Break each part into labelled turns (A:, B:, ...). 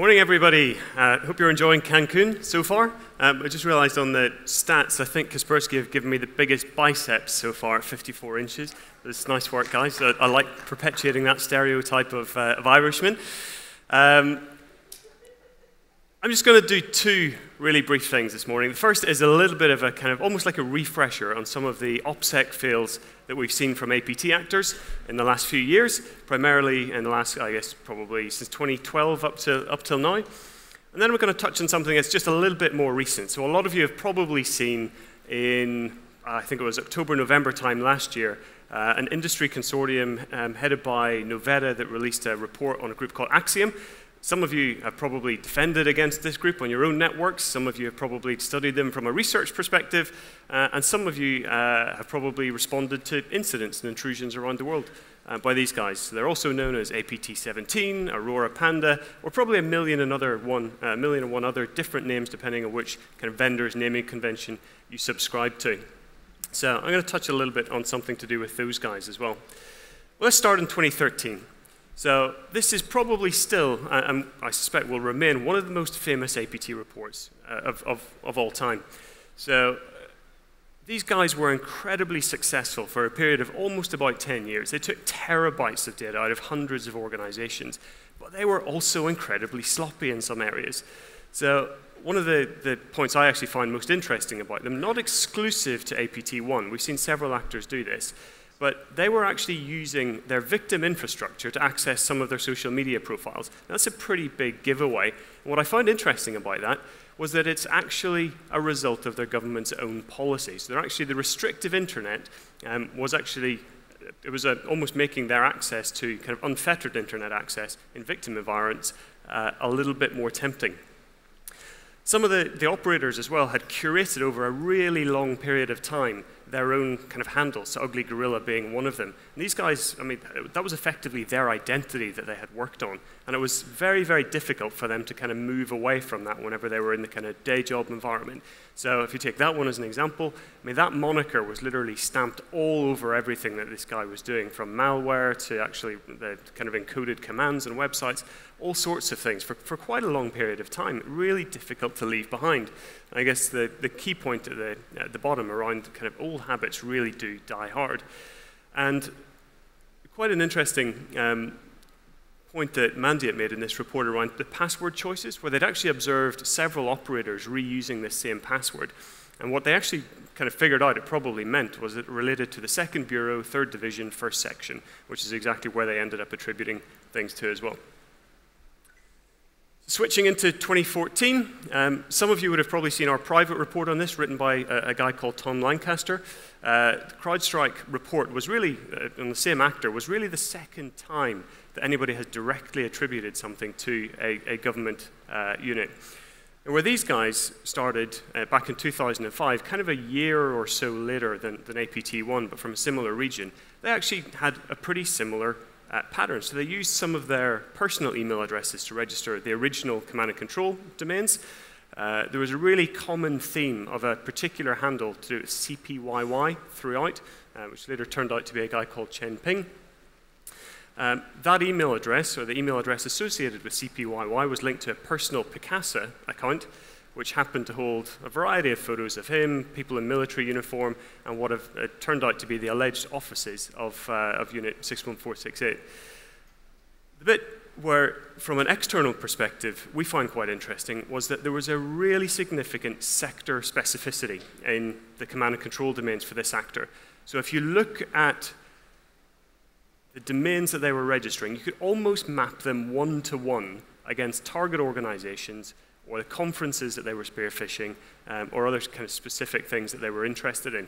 A: Morning, everybody. Hope you're enjoying Cancun so far. I just realized on the stats, I think Kaspersky have given me the biggest biceps so far at 54 inches. It's nice work, guys. I like perpetuating that stereotype of Irishmen. I'm just going to do two really brief things this morning. The first is a little bit of a kind of almost like a refresher on some of the OpSec fails that we've seen from APT actors in the last few years, primarily in the last, I guess, probably since 2012 up till now. And then we're going to touch on something that's just a little bit more recent. So a lot of you have probably seen in, I think it was October, November time last year, an industry consortium headed by Novetta that released a report on a group called Axiom. Some of you have probably defended against this group on your own networks. Some of you have probably studied them from a research perspective. And some of you have probably responded to incidents and intrusions around the world by these guys. So they're also known as APT 17, Aurora Panda, or probably a million and one other different names depending on which kind of vendor's naming convention you subscribe to. So I'm going to touch a little bit on something to do with those guys as well. Let's start in 2013. So this is probably still, and I suspect will remain, one of the most famous APT reports of all time. So these guys were incredibly successful for a period of almost about 10 years. They took terabytes of data out of hundreds of organizations, but they were also incredibly sloppy in some areas. So one of the points I actually find most interesting about them, not exclusive to APT1, we've seen several actors do this, but they were actually using their victim infrastructure to access some of their social media profiles. Now, that's a pretty big giveaway. And what I found interesting about that was that it's actually a result of their government's own policies. They're actually, the restrictive internet was actually, it was almost making their access to kind of unfettered internet access in victim environments a little bit more tempting. Some of the operators as well had curated over a really long period of time their own kind of handles, so Ugly Gorilla being one of them. And these guys, I mean, that was effectively their identity that they had worked on. And it was very, very difficult for them to kind of move away from that whenever they were in the kind of day job environment. So if you take that one as an example, I mean, that moniker was literally stamped all over everything that this guy was doing, from malware to actually the kind of encoded commands and websites, all sorts of things for quite a long period of time. Really difficult to leave behind. I guess the key point at the bottom around kind of old habits really do die hard. And quite an interesting point that Mandy had made in this report around the password choices, where they'd actually observed several operators reusing this same password. And what they actually kind of figured out it probably meant was it related to the 2nd Bureau, 3rd Division, 1st Section, which is exactly where they ended up attributing things to as well. Switching into 2014, some of you would have probably seen our private report on this, written by a guy called Tom Lancaster. The CrowdStrike report was really, on the same actor, was really the second time that anybody has directly attributed something to a government unit. And where these guys started back in 2005, kind of a year or so later than APT1, but from a similar region, they actually had a pretty similar patterns. So they used some of their personal email addresses to register the original command and control domains. There was a really common theme of a particular handle to do with CPYY throughout, which later turned out to be a guy called Chen Ping. That email address, or the email address associated with CPYY, was linked to a personal Picasa account, which happened to hold a variety of photos of him, people in military uniform, and what have turned out to be the alleged offices of Unit 61468. The bit where, from an external perspective, we find quite interesting was that there was a really significant sector specificity in the command and control domains for this actor. So if you look at the domains that they were registering, you could almost map them one-to-one against target organizations or the conferences that they were spearfishing, or other kind of specific things that they were interested in.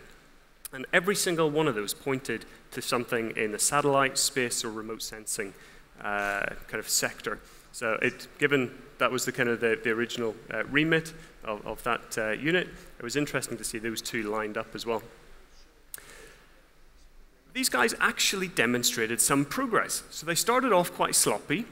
A: And every single one of those pointed to something in the satellite, space, or remote sensing kind of sector. So given that was the kind of the original remit of that unit, it was interesting to see those two lined up as well. These guys actually demonstrated some progress. So they started off quite sloppy,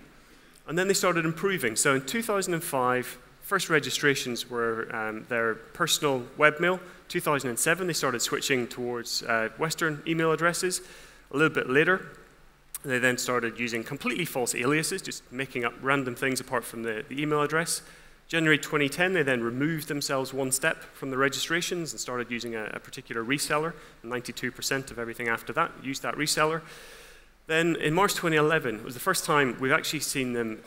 A: and then they started improving. So in 2005, first registrations were their personal webmail. 2007, they started switching towards Western email addresses. A little bit later, They then started using completely false aliases, just making up random things apart from the email address. January 2010, they then removed themselves one step from the registrations and started using a particular reseller. 92% of everything after that used that reseller. Then in March 2011, it was the first time we've actually seen them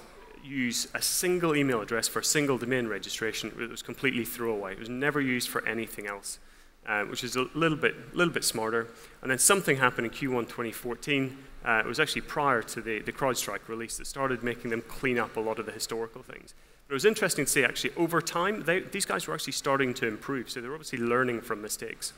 A: use a single email address for a single domain registration. It was completely throwaway. It was never used for anything else, which is a little bit smarter. And then something happened in Q1 2014. It was actually prior to the CrowdStrike release that started making them clean up a lot of the historical things. But it was interesting to see, actually, over time, these guys were actually starting to improve, so they're obviously learning from mistakes.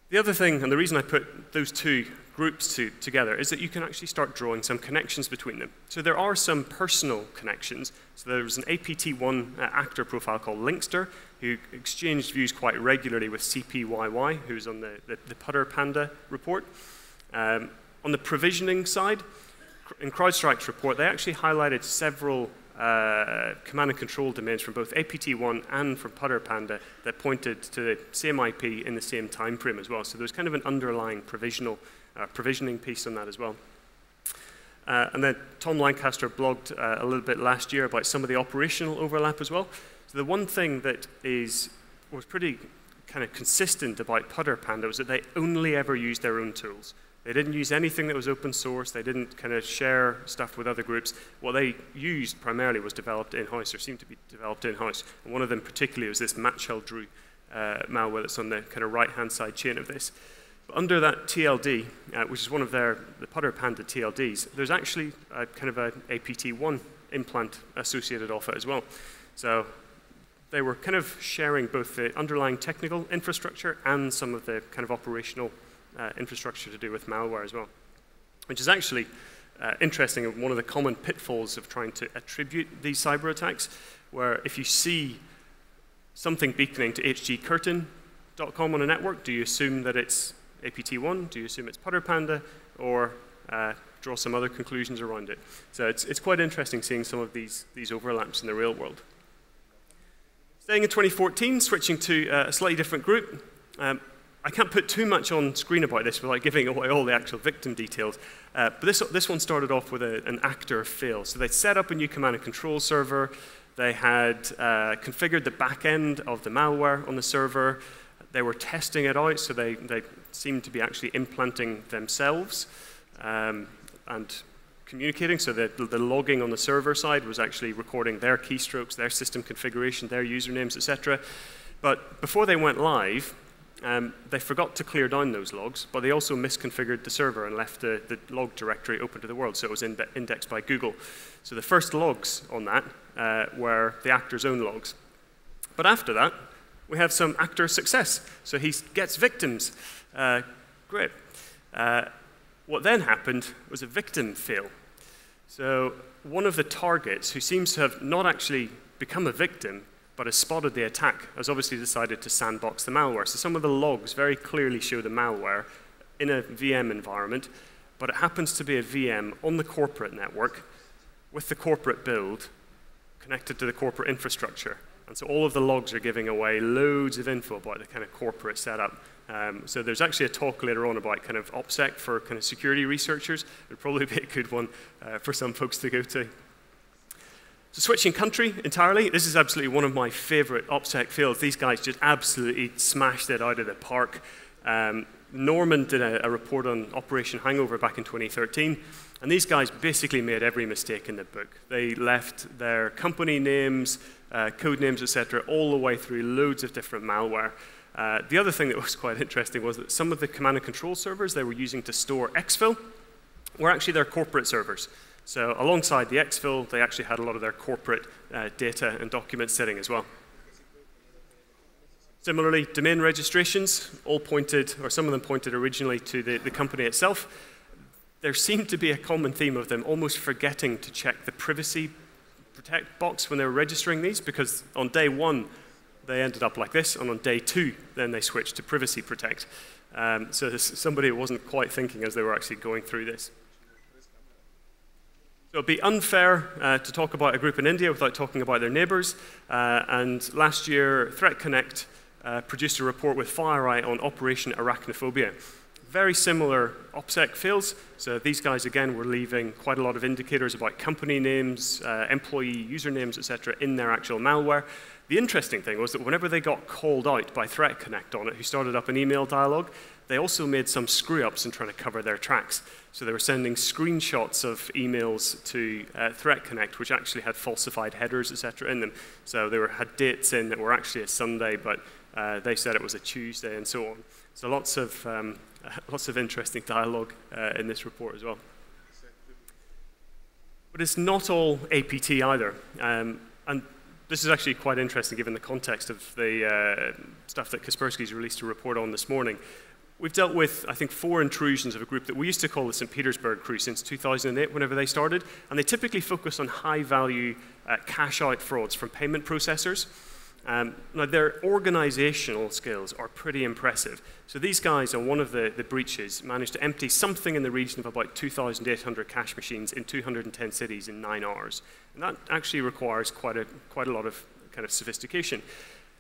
A: The other thing, and the reason I put those two groups together, is that you can actually start drawing some connections between them. So there are some personal connections. So there was an APT1 actor profile called Linkster, who exchanged views quite regularly with CPYY, who's on the Putter Panda report. On the provisioning side, in CrowdStrike's report, they actually highlighted several command and control domains from both APT1 and from Putter Panda that pointed to the same IP in the same time frame as well. So there's kind of an underlying provisioning piece on that as well. And then Tom Lancaster blogged a little bit last year about some of the operational overlap as well. So the one thing that was pretty kind of consistent about Putter Panda was that they only ever used their own tools. They didn't use anything that was open source. They didn't kind of share stuff with other groups. What they used primarily was developed in-house, or seemed to be developed in-house. And one of them particularly was this Matchel-Drew malware that's on the kind of right-hand side chain of this. But under that TLD, which is one of the Putter Panda TLDs, there's actually kind of an APT1 implant associated off it as well. So they were kind of sharing both the underlying technical infrastructure and some of the kind of operational infrastructure to do with malware as well, which is actually interesting. One of the common pitfalls of trying to attribute these cyber attacks, where if you see something beaconing to hgcurtain.com on a network, do you assume that it's APT1? Do you assume it's Putter Panda? Or draw some other conclusions around it? So it's quite interesting seeing some of these overlaps in the real world. Staying in 2014, switching to a slightly different group. I can't put too much on screen about this without giving away all the actual victim details. But this one started off with an actor fail. So they set up a new command and control server. They had configured the back end of the malware on the server. They were testing it out, so they seemed to be actually implanting themselves and communicating. So the logging on the server side was actually recording their keystrokes, their system configuration, their usernames, etc. But before they went live, they forgot to clear down those logs, but they also misconfigured the server and left the log directory open to the world, so it was indexed by Google. So the first logs on that were the actor's own logs. But after that, we have some actor success. So he gets victims. Great. What then happened was a victim fail. So one of the targets, who seems to have not actually become a victim, but has spotted the attack, has obviously decided to sandbox the malware. So some of the logs very clearly show the malware in a VM environment, but it happens to be a VM on the corporate network with the corporate build connected to the corporate infrastructure. And so all of the logs are giving away loads of info about the kind of corporate setup. So there's actually a talk later on about kind of OpSec for kind of security researchers. It would probably be a good one for some folks to go to. So switching country entirely, this is absolutely one of my favorite OpSec fields. These guys just absolutely smashed it out of the park. Norman did a report on Operation Hangover back in 2013, and these guys basically made every mistake in the book. They left their company names, code names, etc., all the way through loads of different malware. The other thing that was quite interesting was that some of the command and control servers they were using to store exfil were actually their corporate servers. So alongside the exfil, they actually had a lot of their corporate data and documents sitting as well. Similarly, domain registrations all pointed, or some of them pointed originally to the company itself. There seemed to be a common theme of them almost forgetting to check the privacy protect box when they were registering these, because on day one, they ended up like this, and on day two, then they switched to privacy protect. So there's somebody who wasn't quite thinking as they were actually going through this. So it would be unfair to talk about a group in India without talking about their neighbors. And last year, Threat Connect produced a report with FireEye on Operation Arachnophobia. very similar OpSec fails. So these guys, again, were leaving quite a lot of indicators about company names, employee usernames, etc., in their actual malware. The interesting thing was that whenever they got called out by Threat Connect on it, who started up an email dialogue, they also made some screw-ups in trying to cover their tracks. So they were sending screenshots of emails to Threat Connect, which actually had falsified headers, etc., in them. So they had dates in that were actually a Sunday, but they said it was a Tuesday, and so on. So lots of interesting dialogue in this report as well. But it's not all APT either. And this is actually quite interesting given the context of the stuff that Kaspersky's released a report on this morning. We've dealt with, I think, 4 intrusions of a group that we used to call the St. Petersberg Crew since 2008, whenever they started. And they typically focus on high-value cash-out frauds from payment processors. Now, their organizational skills are pretty impressive. So these guys, on one of the breaches, managed to empty something in the region of about 2,800 cash machines in 210 cities in 9 hours. And that actually requires quite a lot of kind of sophistication.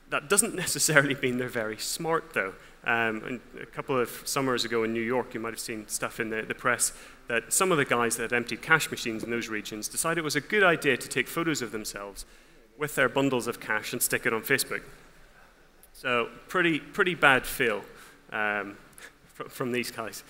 A: That doesn't necessarily mean they're very smart, though. And a couple of summers ago in New York, you might have seen stuff in the press that some of the guys that had emptied cash machines in those regions decided it was a good idea to take photos of themselves with their bundles of cash and stick it on Facebook. So pretty bad fail from these guys.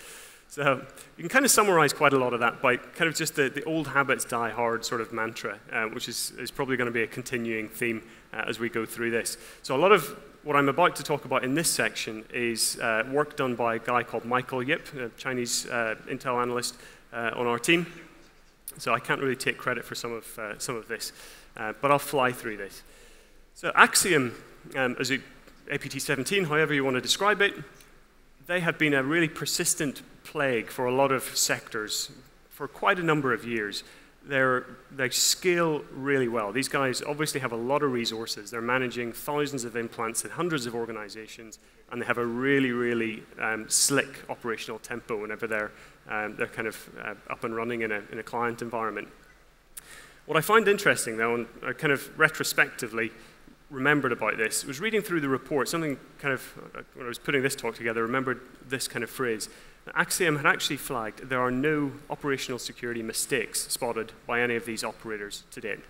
A: So you can kind of summarize quite a lot of that by kind of just the old habits die hard sort of mantra, which is probably going to be a continuing theme as we go through this. So a lot of what I'm about to talk about in this section is work done by a guy called Michael Yip, a Chinese Intel analyst on our team. So I can't really take credit for some of this, but I'll fly through this. So Axiom, as APT 17, however you want to describe it, they have been a really persistent plague for a lot of sectors for quite a number of years. They scale really well. These guys obviously have a lot of resources. They're managing thousands of implants in hundreds of organizations, and they have a really slick operational tempo whenever they're kind of up and running in a client environment. What I find interesting, though, and I kind of retrospectively remembered about this, was reading through the report, something kind of, when I was putting this talk together, remembered this kind of phrase. Axiom had actually flagged there are no operational security mistakes spotted by any of these operators to date.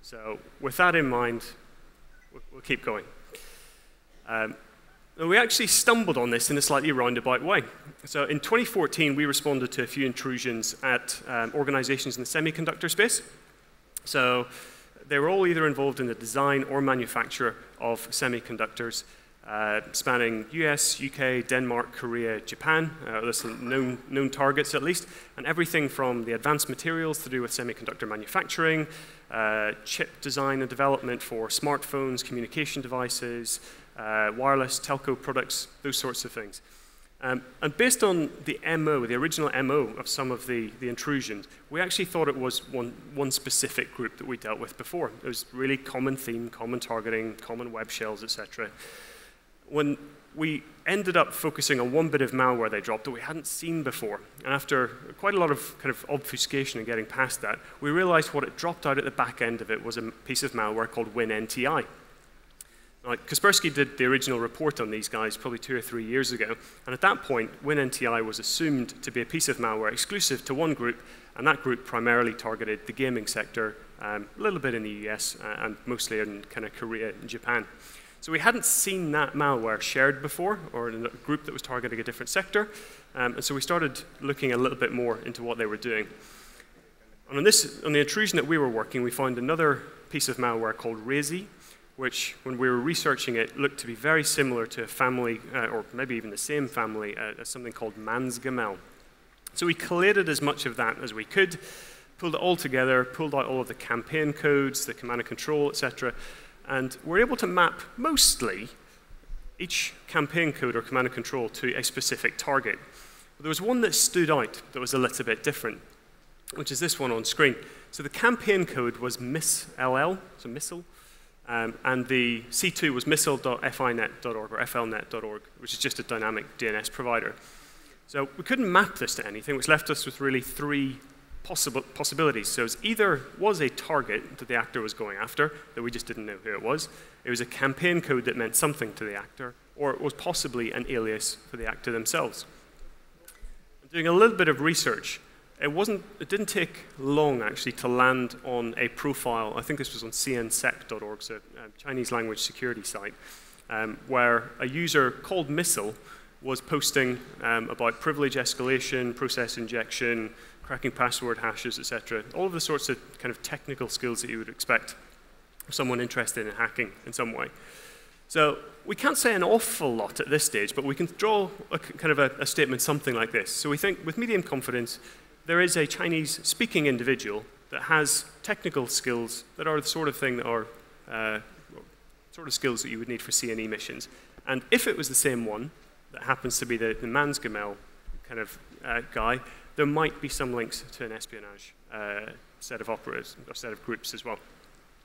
A: So with that in mind, we'll keep going. We actually stumbled on this in a slightly roundabout way. So in 2014, we responded to a few intrusions at organizations in the semiconductor space. So they were all either involved in the design or manufacture of semiconductors, spanning US, UK, Denmark, Korea, Japan. There's some known targets at least, and everything from the advanced materials to do with semiconductor manufacturing, chip design and development for smartphones, communication devices, wireless, telco products, those sorts of things. And based on the MO, the original MO of some of the intrusions, we actually thought it was one specific group that we dealt with before. It was really common theme, common targeting, common web shells, etc. When we ended up focusing on one bit of malware they dropped that we hadn't seen before, and after quite a lot of kind of obfuscation and getting past that, we realized what it dropped out at the back end of it was a piece of malware called WinNTI. Now, Kaspersky did the original report on these guys probably 2 or 3 years ago, and at that point, WinNTI was assumed to be a piece of malware exclusive to one group, and that group primarily targeted the gaming sector, a little bit in the US, and mostly in kind of Korea and Japan. So we hadn't seen that malware shared before, or in a group that was targeting a different sector, and so we started looking a little bit more into what they were doing. And on the intrusion that we were working, we found another piece of malware called Razy, which, when we were researching it, looked to be very similar to a family, or maybe even the same family, as something called Mansgamel. So we collated as much of that as we could, pulled it all together, pulled out all of the campaign codes, the command and control, etc., and we're able to map mostly each campaign code or command and control to a specific target. But there was one that stood out that was a little bit different, which is this one on screen. So the campaign code was MISSLL, so missile, and the C2 was missile.finet.org or flnet.org, which is just a dynamic DNS provider. So we couldn't map this to anything, which left us with really 3 possibilities. So it either was a target that the actor was going after, that we just didn't know who it was a campaign code that meant something to the actor, or it was possibly an alias for the actor themselves. doing a little bit of research, it didn't take long, actually, to land on a profile. I think this was on cnsec.org, so a Chinese language security site, where a user called Missile was posting about privilege escalation, process injection, cracking password hashes, etc. All of the sorts of kind of technical skills that you would expect of someone interested in hacking in some way. So we can't say an awful lot at this stage, but we can draw kind of a statement something like this. So we think with medium confidence, there is a Chinese-speaking individual that has technical skills that are the sort of thing that are sort of skills that you would need for C&E missions. And if it was the same one that happens to be the Mansgamel kind of guy, there might be some links to an espionage set of operatives or set of groups as well.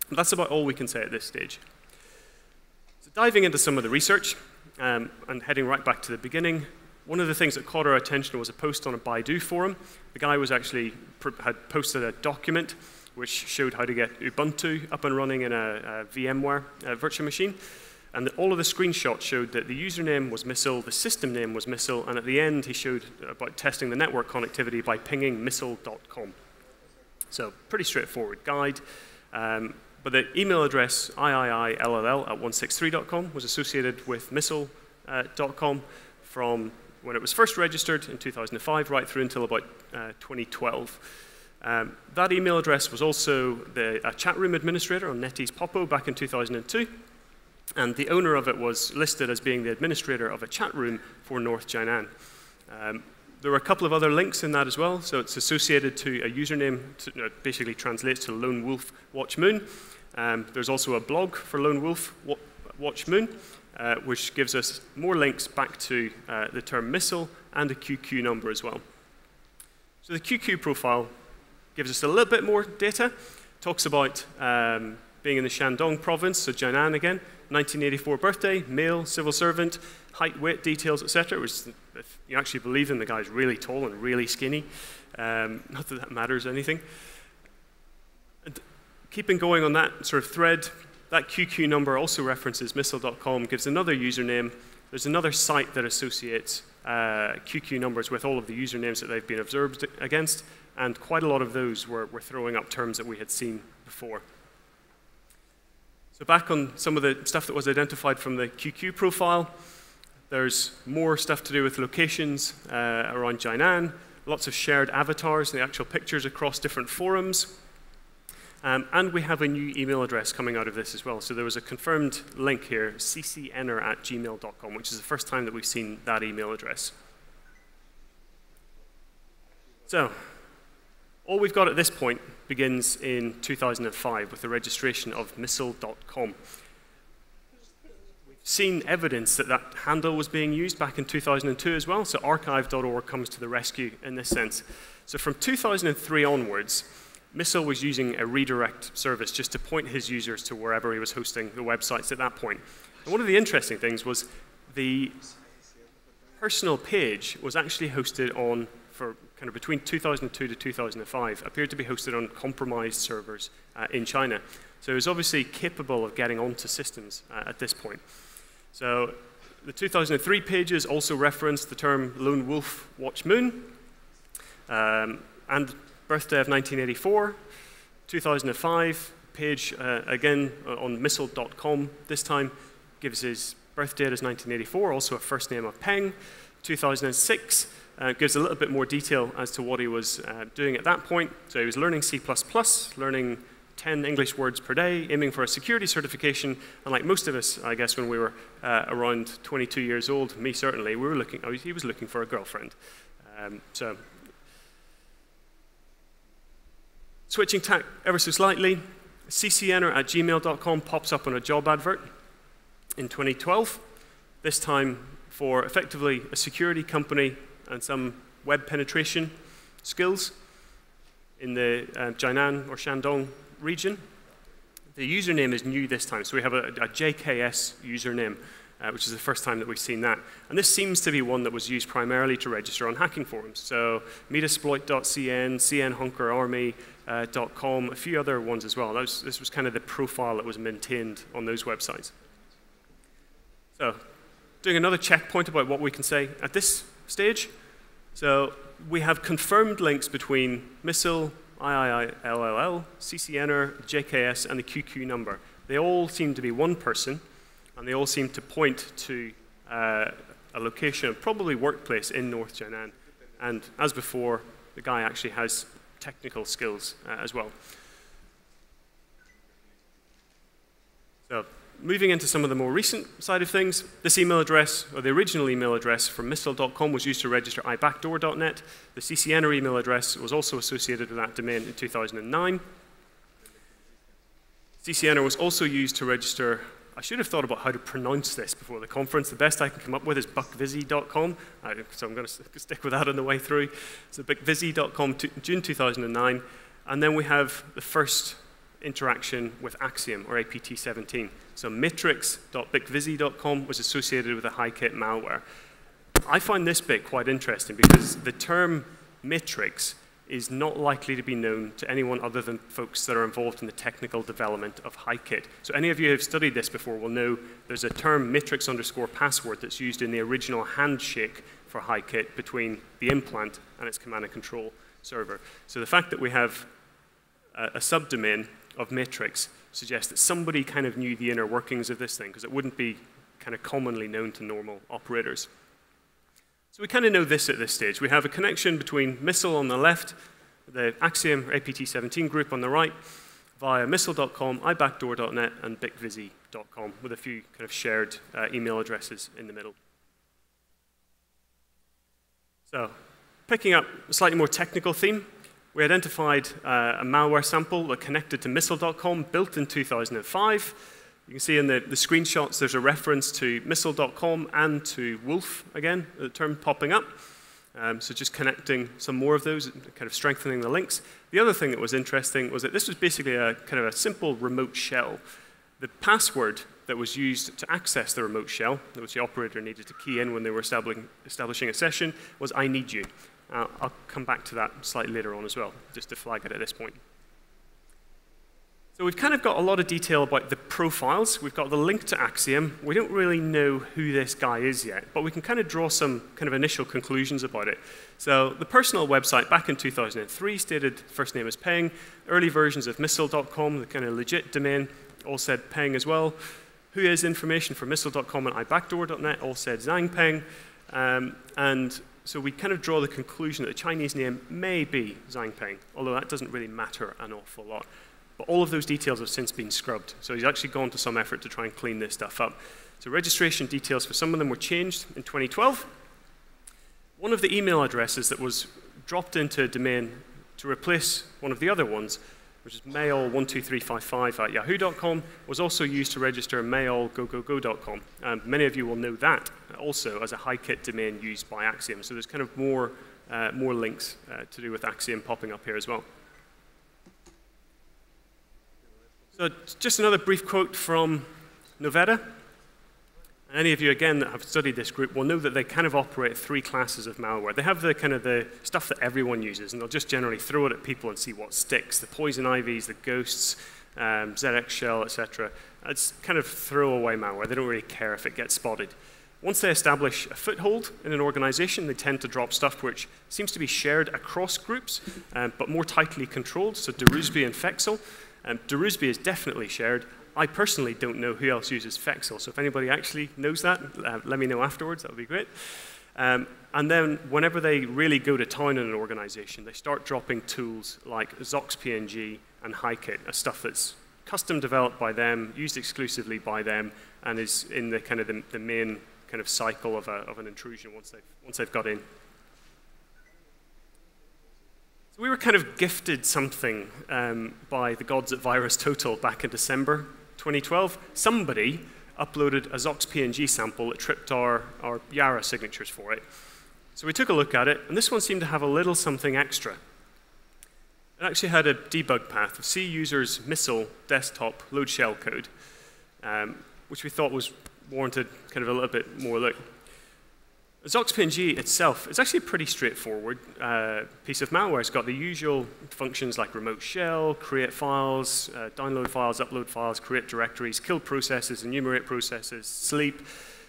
A: And that's about all we can say at this stage. So diving into some of the research and heading right back to the beginning, one of the things that caught our attention was a post on a Baidu forum. The guy was actually had posted a document which showed how to get Ubuntu up and running in a VMware virtual machine. And all of the screenshots showed that the username was Missile, the system name was Missile, and at the end he showed about testing the network connectivity by pinging missile.com. So pretty straightforward guide. But the email address iiill@163.com was associated with missile.com from when it was first registered in 2005 right through until about 2012. That email address was also a chat room administrator on NetEase Popo back in 2002. And the owner of it was listed as being the administrator of a chat room for North Jiangnan. There were a couple of other links in that as well. So it's associated to a username, basically translates to Lone Wolf Watch Moon. There's also a blog for Lone Wolf Watch Moon, which gives us more links back to the term missile and a QQ number as well. So the QQ profile gives us a little bit more data. Talks about being in the Shandong province, so Jiangnan again, 1984 birthday, male, civil servant, height, weight, details, etc. Which, if you actually believe in, the guy's really tall and really skinny. Not that that matters anything. And keeping going on that sort of thread, that QQ number also references missile.com, gives another username. There's another site that associates QQ numbers with all of the usernames that they've been observed against, and quite a lot of those were throwing up terms that we had seen before. So back on some of the stuff that was identified from the QQ profile, there's more stuff to do with locations around Jiangnan, lots of shared avatars and the actual pictures across different forums. And we have a new email address coming out of this as well. So there was a confirmed link here, ccenter@gmail.com, which is the first time that we've seen that email address. So all we've got at this point begins in 2005 with the registration of missile.com. We've seen evidence that that handle was being used back in 2002 as well, so archive.org comes to the rescue in this sense. So from 2003 onwards, Missile was using a redirect service just to point his users to wherever he was hosting the websites at that point. And one of the interesting things was the personal page was actually hosted on, for kind of between 2002 to 2005, appeared to be hosted on compromised servers in China. So it was obviously capable of getting onto systems at this point. So the 2003 pages also referenced the term Lone Wolf Watch Moon, and birthday of 1984. 2005 page, again on missile.com this time, gives his birth date as 1984, also a first name of Peng. 2006 gives a little bit more detail as to what he was doing at that point. So he was learning C++, learning 10 English words per day, aiming for a security certification. And like most of us, I guess, when we were around 22 years old, me certainly, he was looking for a girlfriend. So switching tack ever so slightly, ccenter@gmail.com pops up on a job advert in 2012, this time for effectively a security company and some web penetration skills in the Jiangnan or Shandong region. The username is new this time, so we have a JKS username, which is the first time that we've seen that. And this seems to be one that was used primarily to register on hacking forums. So metasploit.cn, cnhunkerarmy.com, a few other ones as well. This was kind of the profile that was maintained on those websites. So doing another checkpoint about what we can say at this stage, So we have confirmed links between missile, IIILLL, CCNR, JKS, and the QQ number. They all seem to be one person, and they all seem to point to a location, probably workplace in North Jiangnan. And as before, the guy actually has technical skills as well. So moving into some of the more recent side of things, this email address, or the original email address from missile.com was used to register ibackdoor.net. The CCNR email address was also associated with that domain in 2009. CCNR was also used to register, I should have thought about how to pronounce this before the conference. The best I can come up with is buckvisi.com, so I'm going to stick with that on the way through. So buckvisi.com, June 2009. And then we have the first interaction with Axiom, or APT 17. So matrix.bicvisi.com was associated with a HiKit malware. I find this bit quite interesting because the term matrix is not likely to be known to anyone other than folks that are involved in the technical development of HiKit. So any of you who have studied this before will know there's a term matrix_password that's used in the original handshake for HiKit between the implant and its command and control server. So the fact that we have a subdomain of matrix suggests that somebody kind of knew the inner workings of this thing, because it wouldn't be kind of commonly known to normal operators. So we kind of know this at this stage. We have a connection between Missile on the left, the Axiom or APT17 group on the right, via missile.com, ibackdoor.net, and bicvisi.com, with a few kind of shared email addresses in the middle. So picking up a slightly more technical theme, we identified a malware sample that connected to missile.com, built in 2005. You can see in the screenshots there's a reference to missile.com and to Wolf, again, the term popping up. So just connecting some more of those, kind of strengthening the links. The other thing that was interesting was that this was basically a kind of a simple remote shell. The password that was used to access the remote shell, which the operator needed to key in when they were establishing a session, was I need you. I'll come back to that slightly later on as well, just to flag it at this point. So we've kind of got a lot of detail about the profiles. We've got the link to Axiom. We don't really know who this guy is yet, but we can kind of draw some kind of initial conclusions about it. So the personal website back in 2003 stated first name is Peng. Early versions of missile.com, the kind of legit domain, all said Peng as well. Who is information for missile.com and ibackdoor.net all said Zhang Peng. And so we kind of draw the conclusion that the Chinese name may be Zhang Peng, although that doesn't really matter an awful lot. But all of those details have since been scrubbed. So he's actually gone to some effort to try and clean this stuff up. So registration details for some of them were changed in 2012. One of the email addresses that was dropped into a domain to replace one of the other ones, which is mail12355@yahoo.com, was also used to register mailgogogo.com. Many of you will know that also as a HiKit domain used by Axiom. So there's kind of more links to do with Axiom popping up here as well. So just another brief quote from Novetta. Any of you, again, that have studied this group will know that they kind of operate three classes of malware. They have the kind of the stuff that everyone uses, and they'll just generally throw it at people and see what sticks. The poison ivies, the ghosts, ZX shell, etc. It's kind of throwaway malware. They don't really care if it gets spotted. Once they establish a foothold in an organization, they tend to drop stuff which seems to be shared across groups, but more tightly controlled, so Derusby and Fexel. Derusby is definitely shared. I personally don't know who else uses Fexel, so if anybody actually knows that, let me know afterwards. That would be great. And then whenever they really go to town in an organization, they start dropping tools like SocksPNG and HiKit, a stuff that's custom developed by them, used exclusively by them, and is in the kind of the main kind of cycle of an intrusion once they've got in. So we were kind of gifted something by the gods at VirusTotal back in December 2012. Somebody uploaded a SocksPNG sample that tripped our Yara signatures for it. So we took a look at it, and this one seemed to have a little something extra. It actually had a debug path of C users missile desktop load shell code, which we thought was warranted kind of a little bit more look. SocksPNG itself is actually a pretty straightforward piece of malware. It's got the usual functions like remote shell, create files, download files, upload files, create directories, kill processes, enumerate processes, sleep.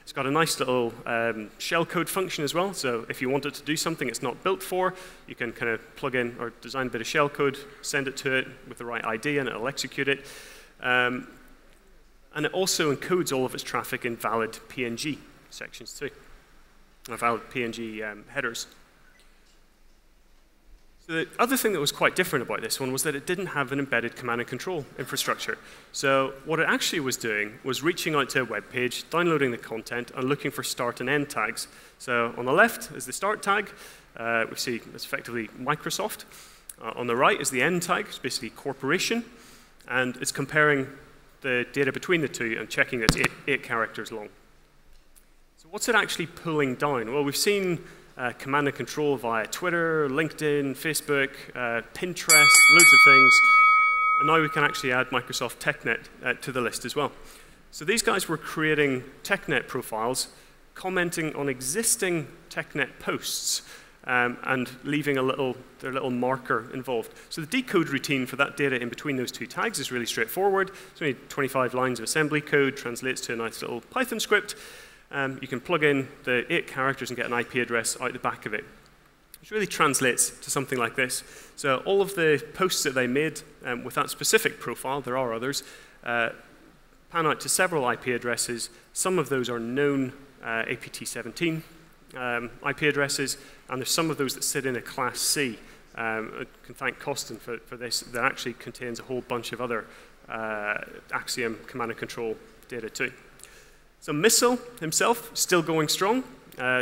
A: It's got a nice little shellcode function as well. So if you want it to do something it's not built for, you can kind of plug in or design a bit of shellcode, send it to it with the right ID, and it'll execute it. And it also encodes all of its traffic in valid PNG sections too, or valid PNG headers. So the other thing that was quite different about this one was that it didn't have an embedded command and control infrastructure. So what it actually was doing was reaching out to a web page, downloading the content, and looking for start and end tags. So on the left is the start tag. We see it's effectively Microsoft. On the right is the end tag. It's basically corporation. And it's comparing the data between the two and checking that it's eight characters long. So what's it actually pulling down? Well, we've seen command and control via Twitter, LinkedIn, Facebook, Pinterest, loads of things. And now we can actually add Microsoft TechNet to the list as well. So these guys were creating TechNet profiles, commenting on existing TechNet posts, and leaving their little marker involved. So the decode routine for that data in between those two tags is really straightforward. It's only 25 lines of assembly code, translates to a nice little Python script. You can plug in the 8 characters and get an IP address out the back of it, which really translates to something like this. So all of the posts that they made with that specific profile, there are others, pan out to several IP addresses. Some of those are known APT 17 IP addresses, and there's some of those that sit in a class C. I can thank Costin for this. That actually contains a whole bunch of other Axiom command and control data too. So Missile himself, still going strong.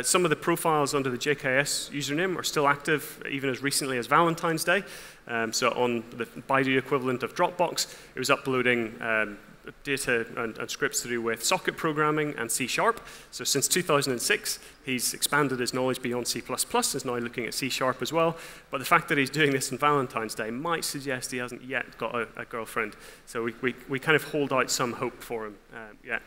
A: Some of the profiles under the JKS username are still active, even as recently as Valentine's Day. So on the Baidu equivalent of Dropbox, it was uploading data and scripts to do with socket programming and C#. So since 2006, he's expanded his knowledge beyond C++, is now looking at C# as well. But the fact that he's doing this on Valentine's Day might suggest he hasn't yet got a girlfriend. So we kind of hold out some hope for him yet.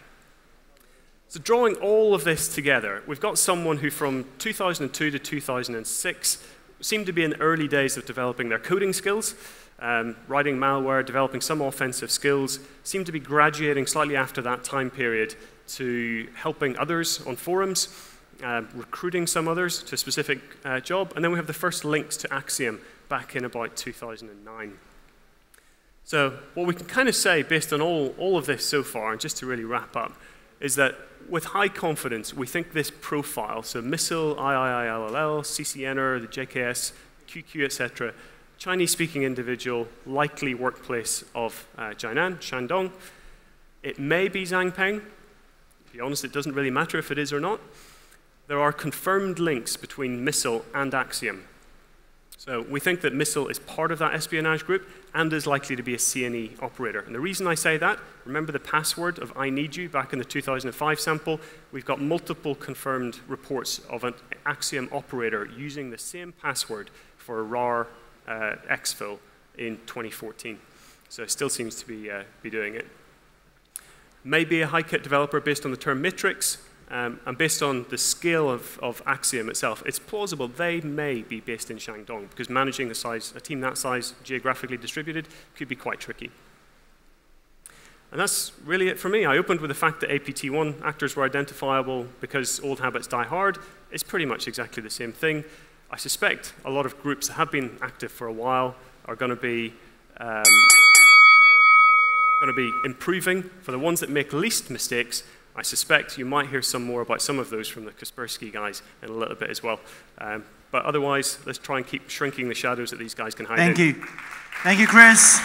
A: So drawing all of this together, we've got someone who from 2002 to 2006 seemed to be in the early days of developing their coding skills, writing malware, developing some offensive skills, seemed to be graduating slightly after that time period to helping others on forums, recruiting some others to a specific job, and then we have the first links to Axiom back in about 2009. So what we can kind of say based on all of this so far, and just to really wrap up, is that with high confidence, we think this profile, so Missile, IIILLL, CCNer, the JKS, QQ, etc., Chinese-speaking individual, likely workplace of Jinan, Shandong. It may be Zhangpeng. To be honest, it doesn't really matter if it is or not. There are confirmed links between Missile and Axiom. So we think that Missile is part of that espionage group and is likely to be a CNE operator. And the reason I say that, remember the password of I need you back in the 2005 sample? We've got multiple confirmed reports of an Axiom operator using the same password for a RAR exfil in 2014. So it still seems to be doing it. Maybe a HiKit developer based on the term matrix. And based on the scale of Axiom itself, it's plausible they may be based in Shandong, because managing a team that size, geographically distributed, could be quite tricky. And that's really it for me. I opened with the fact that APT1 actors were identifiable because old habits die hard. It's pretty much exactly the same thing. I suspect a lot of groups that have been active for a while are going to be improving. For the ones that make least mistakes, I suspect you might hear some more about some of those from the Kaspersky guys in a little bit as well. But otherwise, let's try and keep shrinking the shadows that these guys can hide in.
B: Thank you. Thank you, Kris.